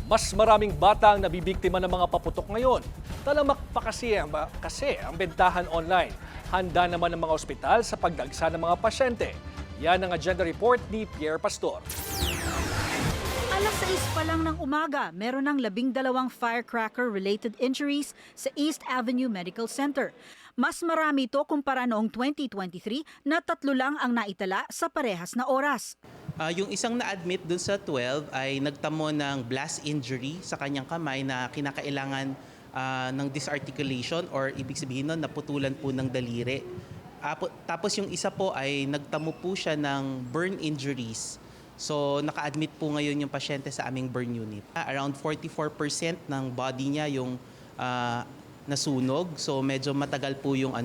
Mas maraming bata ang nabibiktima ng mga paputok ngayon. Talamak pa kasi ang bentahan online. Handa naman ng mga ospital sa pagdagsa ng mga pasyente. Yan ang agenda report ni Pierre Pastor. Alas 6 pa lang ng umaga, meron ng 12 firecracker-related injuries sa East Avenue Medical Center. Mas marami ito kumpara noong 2023 na 3 lang ang naitala sa parehas na oras. Yung isang na-admit dun sa 12 ay nagtamo ng blast injury sa kanyang kamay na kinakailangan ng disarticulation or ibig sabihin nun naputulan po ng daliri. Tapos yung isa po ay nagtamo po siya ng burn injuries. So naka-admit po ngayon yung pasyente sa aming burn unit. Around 44% ng body niya yung nasunog. So medyo matagal po yung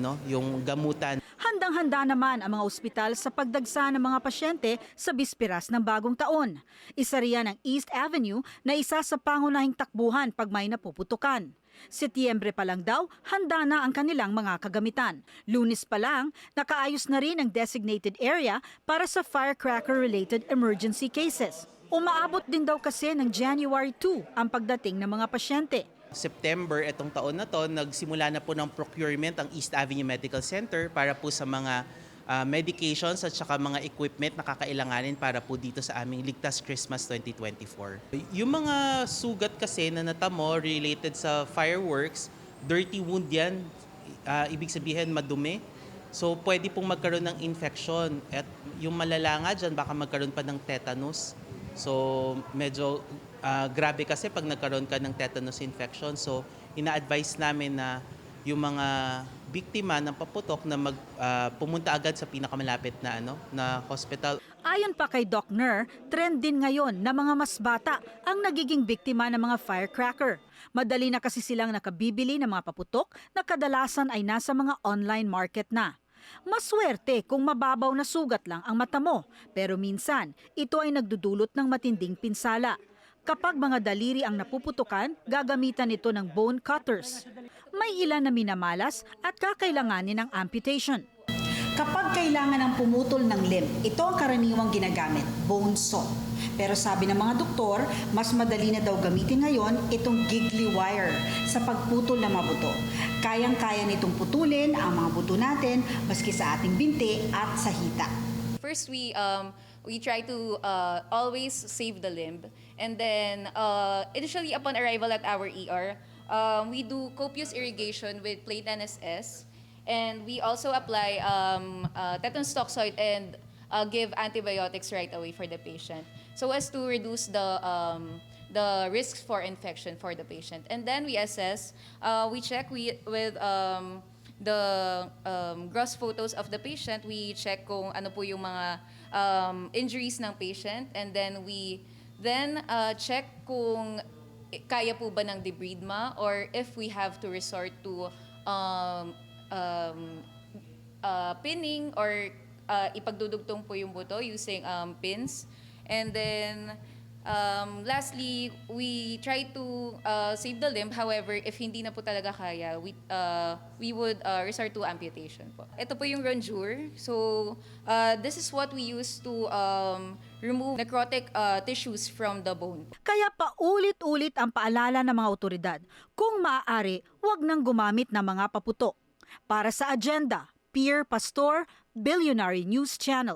gamutan. Handang-handa naman ang mga ospital sa pagdagsa ng mga pasyente sa bisperas ng bagong taon. Isa riyan ang East Avenue na isa sa pangunahing takbuhan pag may napuputukan. Setyembre pa lang daw, handa na ang kanilang mga kagamitan. Lunes pa lang, nakaayos na rin ang designated area para sa firecracker-related emergency cases. Umaabot din daw kasi ng January 2 ang pagdating ng mga pasyente. September itong taon na to, nagsimula na po ng procurement ang East Avenue Medical Center para po sa mga medications at saka mga equipment na kakailanganin para po dito sa aming Ligtas Christmas 2024. Yung mga sugat kasi na natamo related sa fireworks, dirty wound yan, ibig sabihin madumi. So pwede pong magkaroon ng infection at yung malala nga dyan baka magkaroon pa ng tetanus. So medyo grabe kasi pag nagkaroon ka ng tetanus infection. So ina-advise namin na yung mga biktima ng paputok na pumunta agad sa pinakamalapit na hospital. Ayon pa kay Doc Ner, trend din ngayon na mga mas bata ang nagiging biktima ng mga firecracker. Madali na kasi silang nakabibili ng mga paputok na kadalasan ay nasa mga online market na. Maswerte kung mababaw na sugat lang ang mata mo, pero minsan ito ay nagdudulot ng matinding pinsala. Kapag mga daliri ang napuputukan, gagamitan ito ng bone cutters. May ilan na minamalas at kakailanganin ng amputation. Kapag kailangan ng pumutol ng limb, ito ang karaniwang ginagamit, bone saw. Pero sabi ng mga doktor, mas madali na daw gamitin ngayon itong giggly wire sa pagputol ng mga buto. Kayang-kaya nitong putulin ang mga buto natin maski sa ating binti at sa hita. First, we try to always save the limb. And then, initially upon arrival at our ER, we do copious irrigation with plain NSS. And we also apply tetanus toxoid and give antibiotics right away for the patient, so as to reduce the risks for infection for the patient. And then we assess, we check with the gross photos of the patient. We check kung ano po yung mga injuries ng patient, and then we check kung kaya po ba ng debridement or if we have to resort to pinning or ipagdudugtong po yung buto using pins. And then lastly, we try to save the limb. However, if hindi na po talaga kaya, we would resort to amputation po. Ito po yung rongeur. So this is what we use to remove necrotic tissues from the bone. Kaya paulit-ulit ang paalala ng mga otoridad. Kung maaari, huwag nang gumamit ng mga paputok. Para sa agenda, Pierre Pastor, Billionaire News Channel.